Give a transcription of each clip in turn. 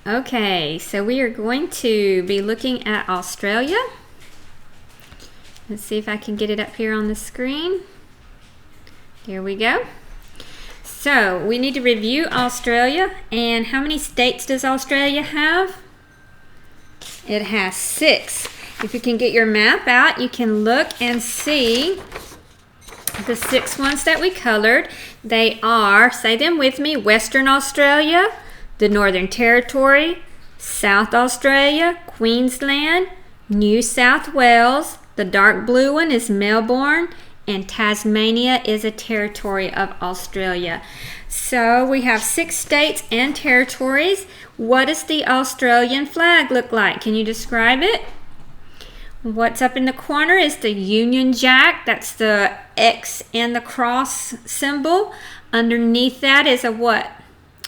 Okay, so we are going to be looking at Australia. Let's see if I can get it up here on the screen. Here we go. So we need to review Australia. And how many states does Australia have? It has 6. If you can get your map out, you can look and see the 6 ones that we colored. They are, say them with me, Western Australia, the Northern Territory, South Australia, Queensland, New South Wales, the dark blue one is Melbourne, and Tasmania is a territory of Australia. So we have 6 states and territories. What does the Australian flag look like? Can you describe it? What's up in the corner is the Union Jack. That's the X and the cross symbol. Underneath that is a what?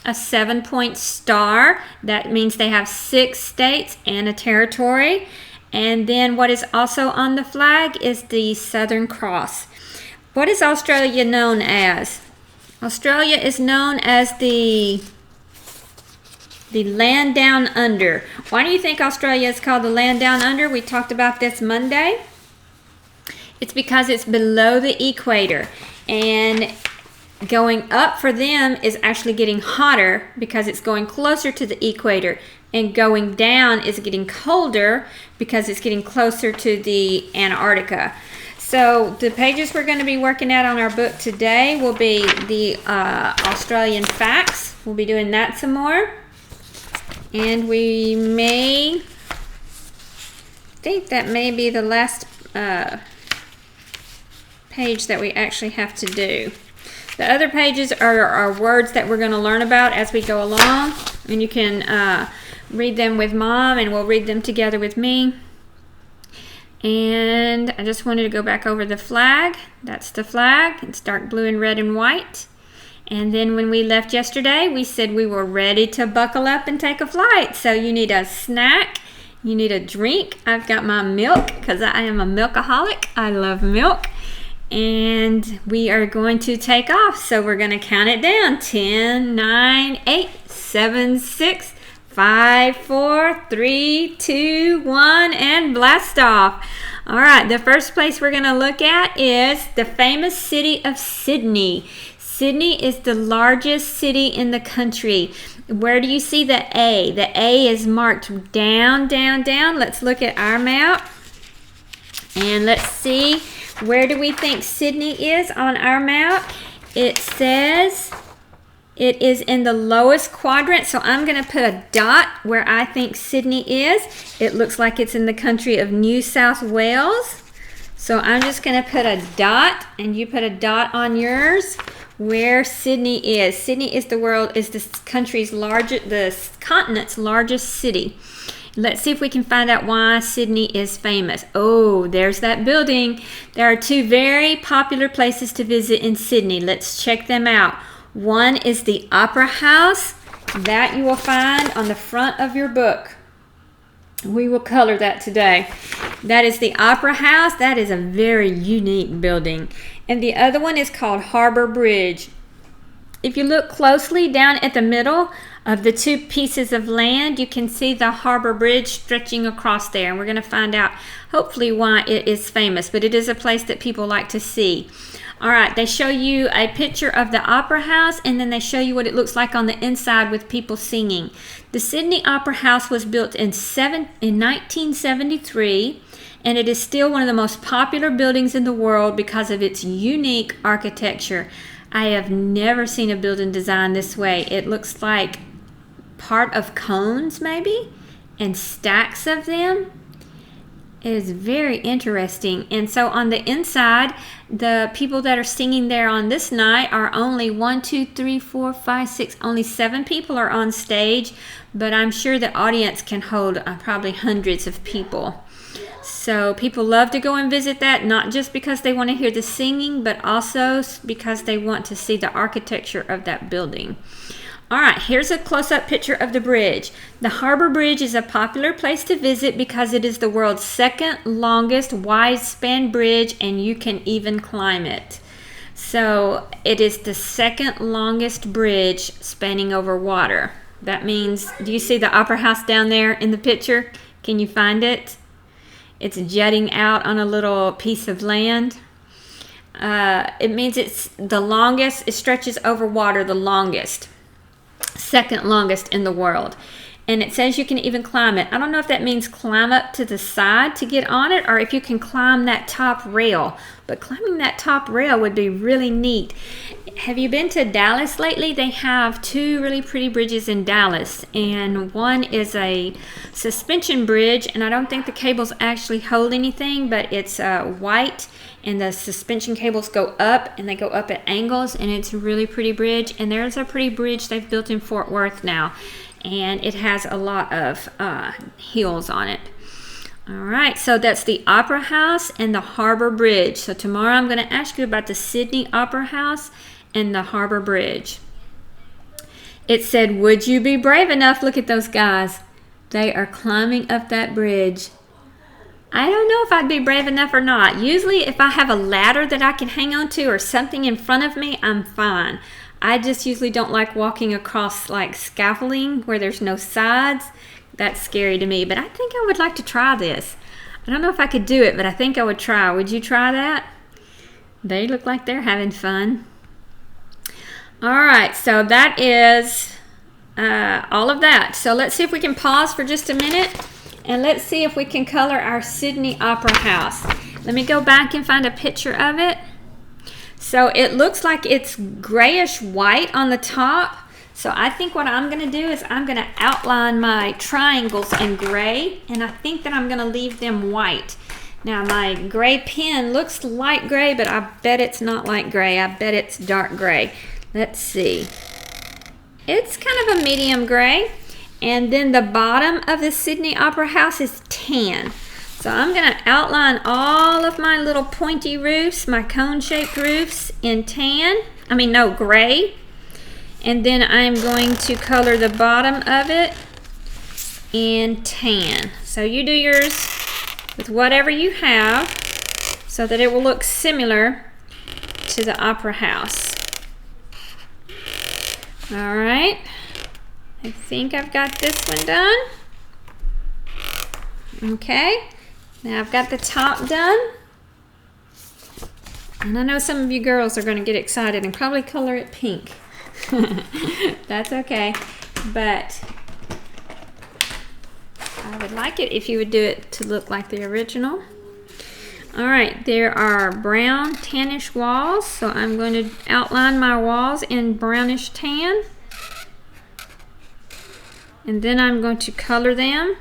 A 7-point star. That means they have 6 states and a territory. And then what is also on the flag is the Southern Cross. What is Australia known as? Australia is known as the land down under. Why do you think Australia is called the land down under? We talked about this Monday. It's because it's below the equator. And going up for them is actually getting hotter because it's going closer to the equator. And going down is getting colder because it's getting closer to the Antarctica. So the pages we're going to be working at on our book today will be the Australian facts. We'll be doing that some more. And we may think that may be the last page that we actually have to do. The other pages are words that we're going to learn about as we go along. And you can read them with Mom, and we'll read them together with me. And I just wanted to go back over the flag. That's the flag. It's dark blue and red and white. And then when we left yesterday, we said we were ready to buckle up and take a flight. So you need a snack. You need a drink. I've got my milk because I am a milkaholic. I love milk. And we are going to take off. So we're going to count it down. 10, 9, 8, 7, 6, 5, 4, 3, 2, 1, and blast off. All right, the first place we're going to look at is the famous city of Sydney. Sydney is the largest city in the country. Where do you see the A? The A is marked down, down, down. Let's look at our map. And let's see, where do we think Sydney is on our map? It says it is in the lowest quadrant, so I'm going to put a dot where I think Sydney is. It looks like it's in the country of New South Wales. So I'm just going to put a dot, and you put a dot on yours where Sydney is. Sydney is the country's largest, the continent's largest city. Let's see if we can find out why Sydney is famous. Oh, there's that building. There are 2 very popular places to visit in Sydney. Let's check them out. One is the Opera House. That you will find on the front of your book. We will color that today. That is the Opera House. That is a very unique building. And the other one is called Harbour Bridge. If you look closely down at the middle of the 2 pieces of land, you can see the Harbour Bridge stretching across there. And we're going to find out hopefully why it is famous. But it is a place that people like to see. All right, they show you a picture of the Opera House, and then they show you what it looks like on the inside with people singing. The Sydney Opera House was built in 1973, and it is still one of the most popular buildings in the world because of its unique architecture. I have never seen a building designed this way. It looks like part of cones maybe, and stacks of them. It is very interesting. And so on the inside, the people that are singing there on this night are only 1, 2, 3, 4, 5, 6, only 7 people are on stage, but I'm sure the audience can hold probably hundreds of people. So people love to go and visit that, not just because they want to hear the singing, but also because they want to see the architecture of that building. All right, here's a close-up picture of the bridge. The Harbour Bridge is a popular place to visit because it is the world's 2nd longest wide-span bridge, and you can even climb it. So it is the 2nd longest bridge spanning over water. That means, do you see the Opera House down there in the picture? Can you find it? It's jutting out on a little piece of land. It means it's the longest, it stretches over water the longest, second longest in the world. And it says you can even climb it. I don't know if that means climb up to the side to get on it or if you can climb that top rail. But climbing that top rail would be really neat. Have you been to Dallas lately? They have two really pretty bridges in Dallas. And one is a suspension bridge. And I don't think the cables actually hold anything, but it's white. And the suspension cables go up, and they go up at angles. And it's a really pretty bridge. And there's a pretty bridge they've built in Fort Worth now. And it has a lot of hills on it. All right, so that's the Opera House and the Harbor Bridge. So tomorrow I'm going to ask you about the Sydney Opera House and the Harbor Bridge. It said, would you be brave enough? Look at those guys. They are climbing up that bridge. I don't know if I'd be brave enough or not. Usually if I have a ladder that I can hang on to or something in front of me, I'm fine. I just usually don't like walking across like scaffolding where there's no sides. That's scary to me, but I think I would like to try this. I don't know if I could do it, but I think I would try. Would you try that? They look like they're having fun. All right, so that is all of that. So let's see if we can pause for just a minute, and let's see if we can color our Sydney Opera House. Let me go back and find a picture of it. So it looks like it's grayish white on the top. So I think what I'm going to do is I'm going to outline my triangles in gray, and I think that I'm going to leave them white. Now my gray pen looks light gray, but I bet it's not light gray. I bet it's dark gray. Let's see. It's kind of a medium gray. And then the bottom of the Sydney Opera House is tan. So I'm going to outline all of my little pointy roofs, my cone-shaped roofs in gray. And then I'm going to color the bottom of it in tan. So you do yours with whatever you have so that it will look similar to the Opera House. All right. I think I've got this one done. Okay. Now I've got the top done. And I know some of you girls are going to get excited and probably color it pink. That's okay. But I would like it if you would do it to look like the original. All right, there are brown tannish walls. So I'm going to outline my walls in brownish tan. And then I'm going to color them.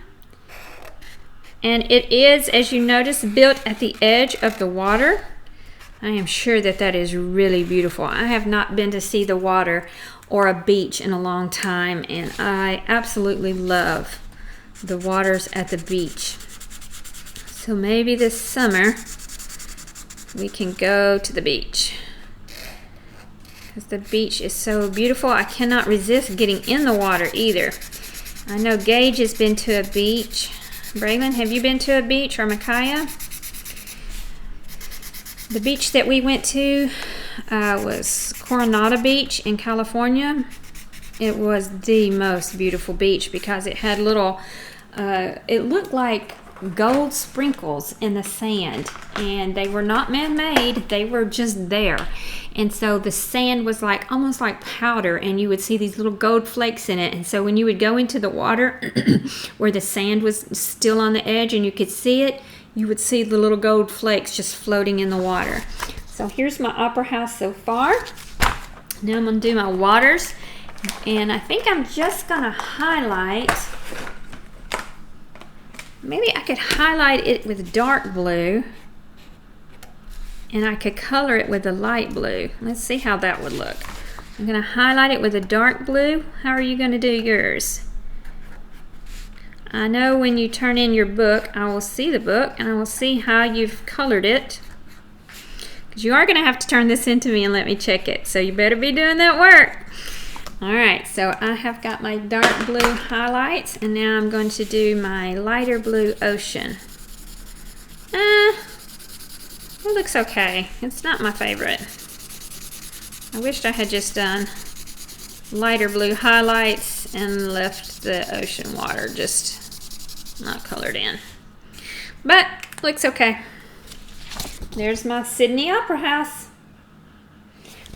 And it is, as you notice, built at the edge of the water. I am sure that that is really beautiful. I have not been to see the water or a beach in a long time, and I absolutely love the waters at the beach. So maybe this summer we can go to the beach, because the beach is so beautiful. I cannot resist getting in the water either. I know Gage has been to a beach. Braylon, have you been to a beach, or Micaiah? The beach that we went to was Coronado Beach in California. It was the most beautiful beach because it had little, it looked like gold sprinkles in the sand, and they were not man-made, they were just there. And so the sand was like almost like powder, and you would see these little gold flakes in it. And so when you would go into the water where the sand was still on the edge and you could see it, you would see the little gold flakes just floating in the water. So here's my Opera House so far. Now I'm going to do my waters, and I think I'm just going to highlight. Maybe I could highlight it with dark blue, and I could color it with a light blue. Let's see how that would look. I'm going to highlight it with a dark blue. How are you going to do yours? I know when you turn in your book, I will see the book, and I will see how you've colored it. Because you are going to have to turn this in to me and let me check it. So you better be doing that work. Alright, so I have got my dark blue highlights, and now I'm going to do my lighter blue ocean. It looks okay. It's not my favorite. I wished I had just done lighter blue highlights and left the ocean water just not colored in. But looks okay. There's my Sydney Opera House.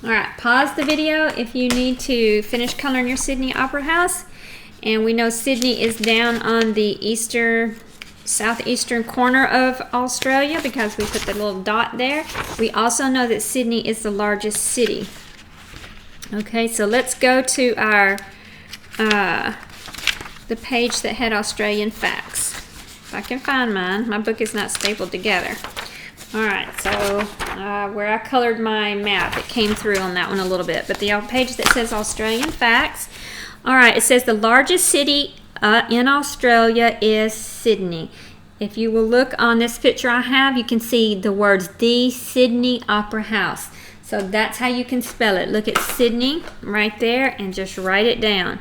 Alright, pause the video if you need to finish coloring your Sydney Opera House. And we know Sydney is down on the southeastern corner of Australia because we put the little dot there. We also know that Sydney is the largest city. Okay, so let's go to our the page that had Australian facts. If I can find mine. My book is not stapled together. Alright, so where I colored my map, it came through on that one a little bit. But the page that says Australian facts, alright, it says the largest city in Australia is Sydney. If you will look on this picture I have, you can see the words The Sydney Opera House. So that's how you can spell it. Look at Sydney right there and just write it down.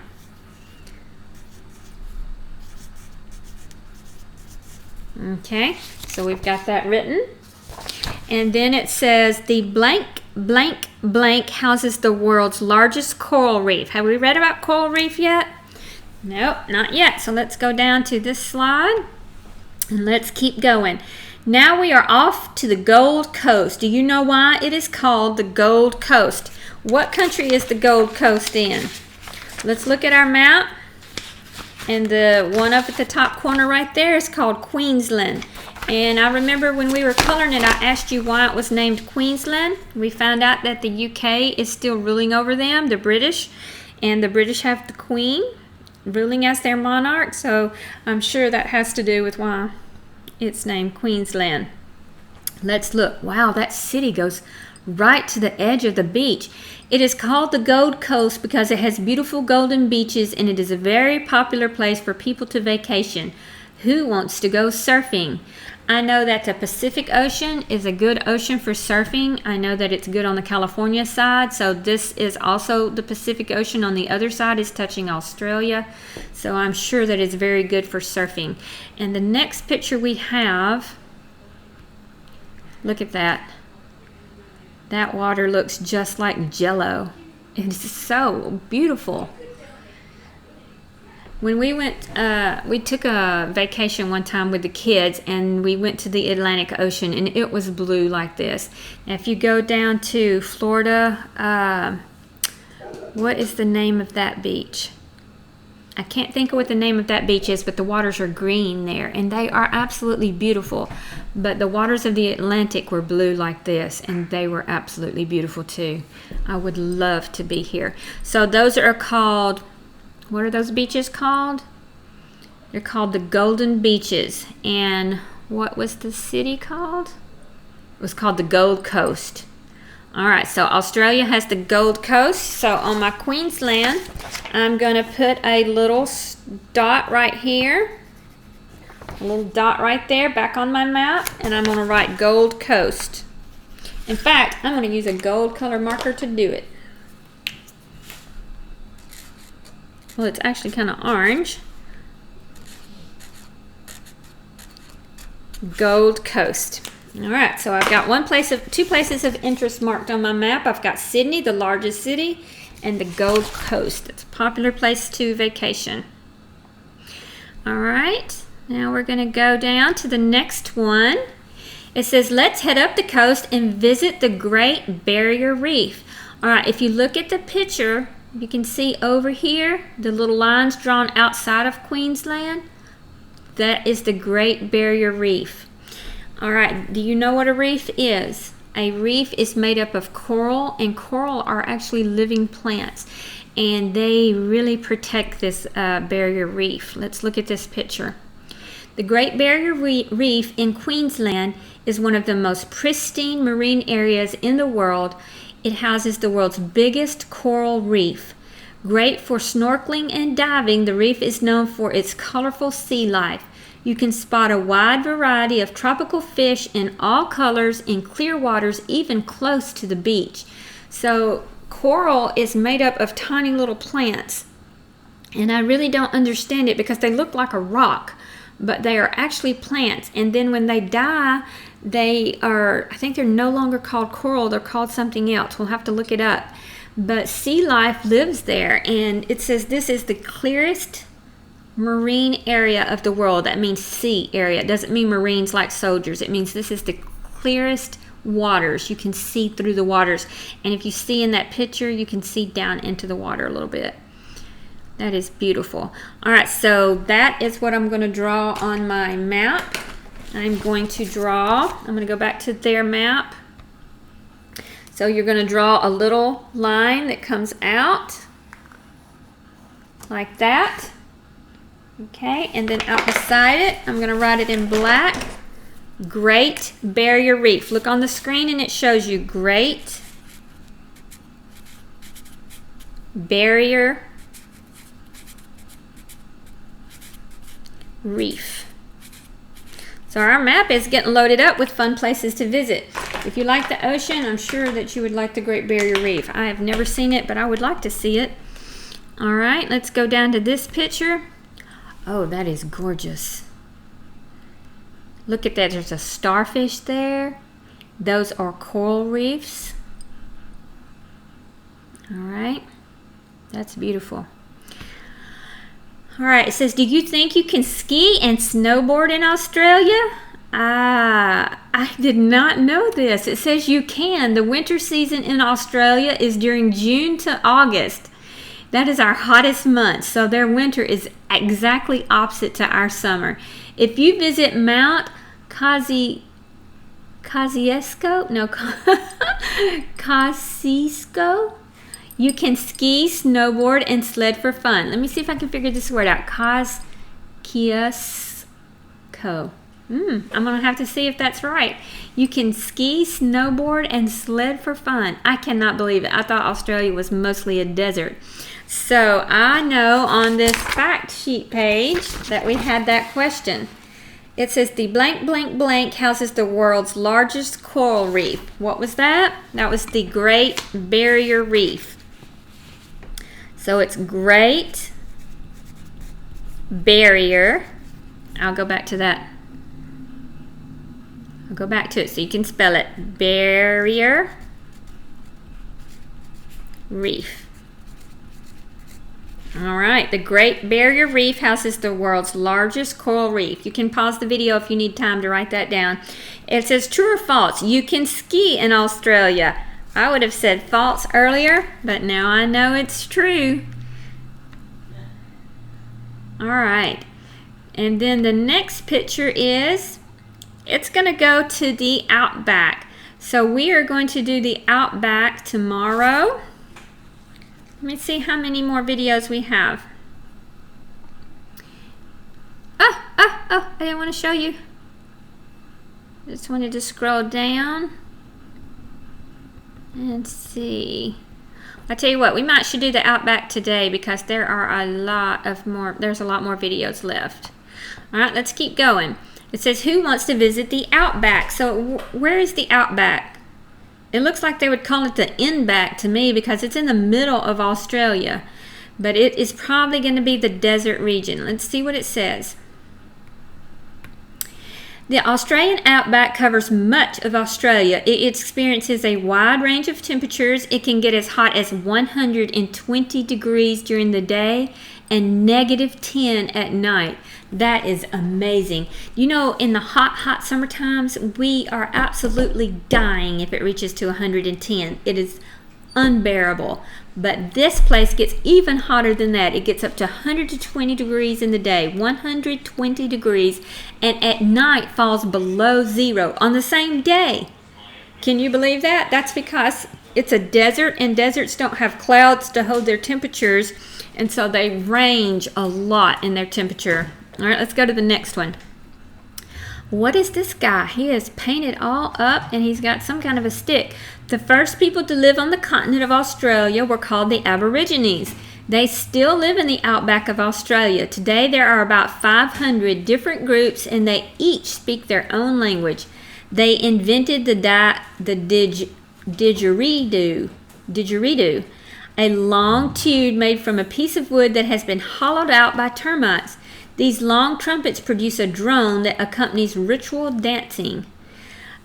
Okay, so we've got that written. And then it says the blank, blank, blank houses the world's largest coral reef. Have we read about coral reef yet? Nope, not yet. So let's go down to this slide and let's keep going. Now we are off to the Gold Coast. Do you know why it is called the Gold Coast? What country is the Gold Coast in? Let's look at our map. And the one up at the top corner right there is called Queensland. And I remember when we were coloring it, I asked you why it was named Queensland. We found out that the UK is still ruling over them, the British. And the British have the Queen ruling as their monarch. So I'm sure that has to do with why it's named Queensland. Let's look. Wow, that city goes right to the edge of the beach. It is called the Gold Coast because it has beautiful golden beaches and it is a very popular place for people to vacation. Who wants to go surfing? I know that the Pacific Ocean is a good ocean for surfing. I know that it's good on the California side, so this is also the Pacific Ocean on the other side is touching Australia. So I'm sure that it's very good for surfing. And the next picture we have, look at that. That water looks just like Jell-O. It's so beautiful. When we went, we took a vacation one time with the kids and we went to the Atlantic Ocean and it was blue like this. Now if you go down to Florida, what is the name of that beach? I can't think of what the name of that beach is, but the waters are green there and they are absolutely beautiful. But the waters of the Atlantic were blue like this and they were absolutely beautiful too. I would love to be here. So those are called, what are those beaches called? They're called the Golden Beaches. And what was the city called? It was called the Gold Coast. Alright, so Australia has the Gold Coast. So on my Queensland, I'm going to put a little dot right here. A little dot right there back on my map. And I'm going to write Gold Coast. In fact, I'm going to use a gold color marker to do it. Well, it's actually kind of orange. Gold Coast. All right, so I've got two places of interest marked on my map. I've got Sydney, the largest city, and the Gold Coast. It's a popular place to vacation. All right, now we're going to go down to the next one. It says, let's head up the coast and visit the Great Barrier Reef. All right, if you look at the picture, you can see over here the little lines drawn outside of Queensland. That is the Great Barrier Reef. All right, do you know what a reef is? A reef is made up of coral, and coral are actually living plants, and they really protect this barrier reef. Let's look at this picture. The Great Barrier Reef in Queensland is one of the most pristine marine areas in the world. It houses the world's biggest coral reef. Great for snorkeling and diving, the reef is known for its colorful sea life. You can spot a wide variety of tropical fish in all colors in clear waters, even close to the beach. So coral is made up of tiny little plants. And I really don't understand it because they look like a rock, but they are actually plants. And then when they die, they are, I think they're no longer called coral, they're called something else. We'll have to look it up. but sea life lives there. And it says this is the clearest marine area of the world. That means sea area. It doesn't mean marines like soldiers. It means this is the clearest waters. You can see through the waters. And if you see in that picture, you can see down into the water a little bit. That is beautiful. All right, so that is what I'm going to draw on my map. I'm going to go back to their map. So you're going to draw a little line that comes out like that. Okay, and then out beside it, I'm going to write it in black. Great Barrier Reef. Look on the screen and it shows you Great Barrier Reef. So our map is getting loaded up with fun places to visit. If you like the ocean, I'm sure that you would like the Great Barrier Reef. I have never seen it, but I would like to see it. All right, let's go down to this picture. Oh, that is gorgeous. Look at that, there's a starfish there. Those are coral reefs. All right, that's beautiful. All right, it says, do you think you can ski and snowboard in Australia? I did not know this. It says you can. The winter season in Australia is during June to August. That is our hottest month, so their winter is exactly opposite to our summer. If you visit Mount Kosciuszko, you can ski, snowboard, and sled for fun. Let me see if I can figure this word out. Kosciuszko. I'm going to have to see if that's right. You can ski, snowboard, and sled for fun. I cannot believe it. I thought Australia was mostly a desert. So I know on this fact sheet page that we had that question. It says the blank blank blank houses the world's largest coral reef. What was that? That was the Great Barrier Reef. So it's Great Barrier. I'll go back to that. I'll go back to it so you can spell it. Barrier Reef. All right, the Great Barrier Reef houses the world's largest coral reef. You can pause the video if you need time to write that down. It says true or false, you can ski in Australia. I would have said false earlier, but now I know it's true. All right, and then the next picture is, it's going to go to the Outback. So we are going to do the Outback tomorrow. Let me see how many more videos we have. Oh, I didn't want to show you. Just wanted to scroll down and see. I tell you what, we might should do the Outback today because there's a lot more videos left. All right, let's keep going. It says, who wants to visit the Outback? So where is the Outback? It looks like they would call it the Inback to me because it's in the middle of Australia. But it is probably going to be the desert region. Let's see what it says. The Australian Outback covers much of Australia. It experiences a wide range of temperatures. It can get as hot as 120 degrees during the day and -10 at night. That is amazing. You know, in the hot summer times, we are absolutely dying if it reaches to 110. It is unbearable. But this place gets even hotter than that. It gets up to 120 degrees in the day, 120 degrees, and at night falls below zero on the same day. Can you believe that? That's because it's a desert, and deserts don't have clouds to hold their temperatures, and so they range a lot in their temperature. All right, let's go to the next one. What is this guy? He is painted all up and he's got some kind of a stick. The first people to live on the continent of Australia were called the Aborigines. They still live in the outback of Australia. Today there are about 500 different groups and they each speak their own language. They invented the didgeridoo, a long tube made from a piece of wood that has been hollowed out by termites. These long trumpets produce a drone that accompanies ritual dancing.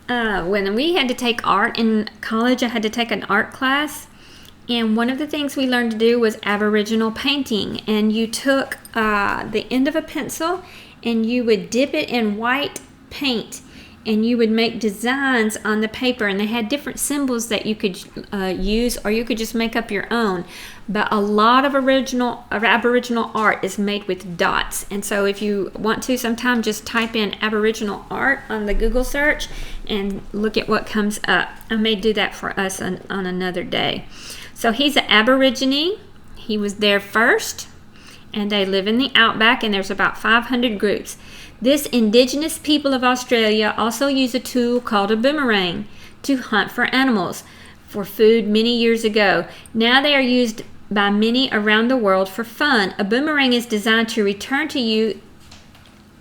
When we had to take art in college, I had to take an art class, And one of the things we learned to do was Aboriginal painting. And you took the end of a pencil and you would dip it in white paint and you would make designs on the paper, and they had different symbols that you could use, or you could just make up your own. But a lot of Aboriginal art is made with dots, and so if you want to sometime, just type in Aboriginal art on the Google search and look at what comes up. I may do that for us on another day. So he's an Aborigine. He was there first, and they live in the Outback, and there's about 500 groups. This indigenous people of Australia also use a tool called a boomerang to hunt for animals for food many years ago. Now they are used by many around the world for fun. A boomerang is designed to return to you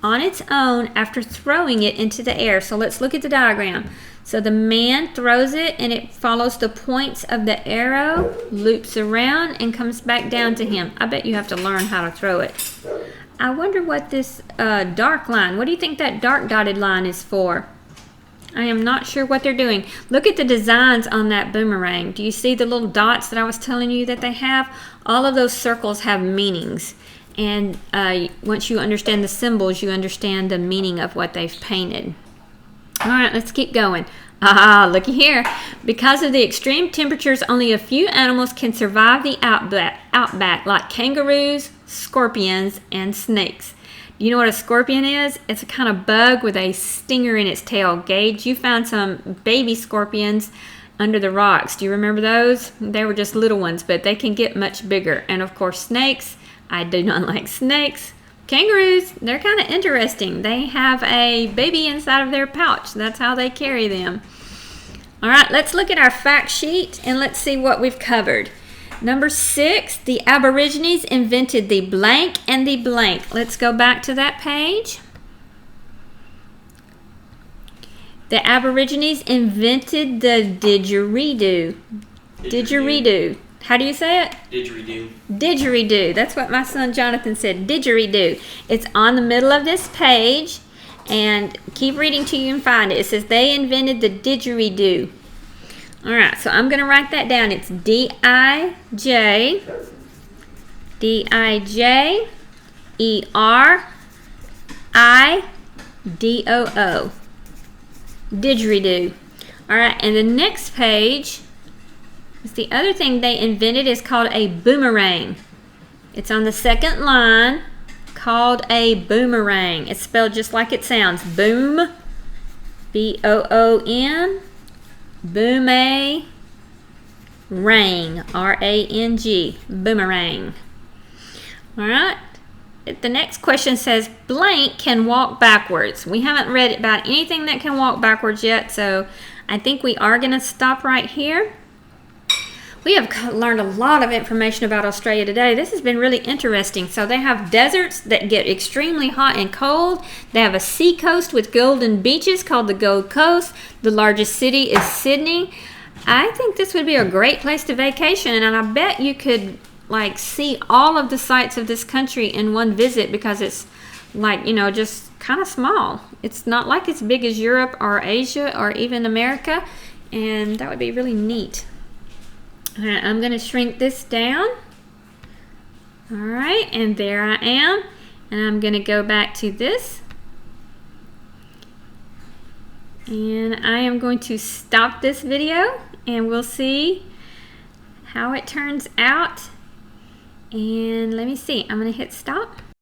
on its own after throwing it into the air. So let's look at the diagram. So the man throws it and it follows the points of the arrow, loops around, and comes back down to him. I bet you have to learn how to throw it. I wonder what this dark line, what do you think that dark dotted line is for? I am not sure what they're doing. Look at the designs on that boomerang. Do you see the little dots that I was telling you that they have? All of those circles have meanings. And once you understand the symbols, you understand the meaning of what they've painted. All right, let's keep going. Looky here. Because of the extreme temperatures, only a few animals can survive the outback, like kangaroos, scorpions, and snakes. Do you know what a scorpion is? It's a kind of bug with a stinger in its tail. Gage, you found some baby scorpions under the rocks. Do you remember those? They were just little ones, but they can get much bigger. And of course, snakes. I do not like snakes. Kangaroos, they're kind of interesting. They have a baby inside of their pouch. That's how they carry them. All right, let's look at our fact sheet and let's see what we've covered. Number 6, the Aborigines invented the blank and the blank. Let's go back to that page. The Aborigines invented the didgeridoo. Didgeridoo. How do you say it? Didgeridoo. Didgeridoo. That's what my son Jonathan said. Didgeridoo. It's on the middle of this page, and keep reading till you can find it. It says they invented the didgeridoo. All right, so I'm going to write that down. It's D-I-J-E-R-I-D-O-O. Didgeridoo. All right, and the next page is the other thing they invented is called a boomerang. It's on the second line, called a boomerang. It's spelled just like it sounds. Boom, B-O-O-M, boom-a, rang, R-A-N-G, boomerang. All right. The next question says, blank can walk backwards. We haven't read about anything that can walk backwards yet, so I think we are going to stop right here. We have learned a lot of information about Australia today. This has been really interesting. So they have deserts that get extremely hot and cold. They have a sea coast with golden beaches called the Gold Coast. The largest city is Sydney. I think this would be a great place to vacation, and I bet you could see all of the sights of this country in one visit because it's just kind of small. It's not like it's big as Europe or Asia or even America, and that would be really neat. All right, I'm going to shrink this down. All right, and there I am. And I'm going to go back to this. And I am going to stop this video, and we'll see how it turns out. And let me see. I'm going to hit stop.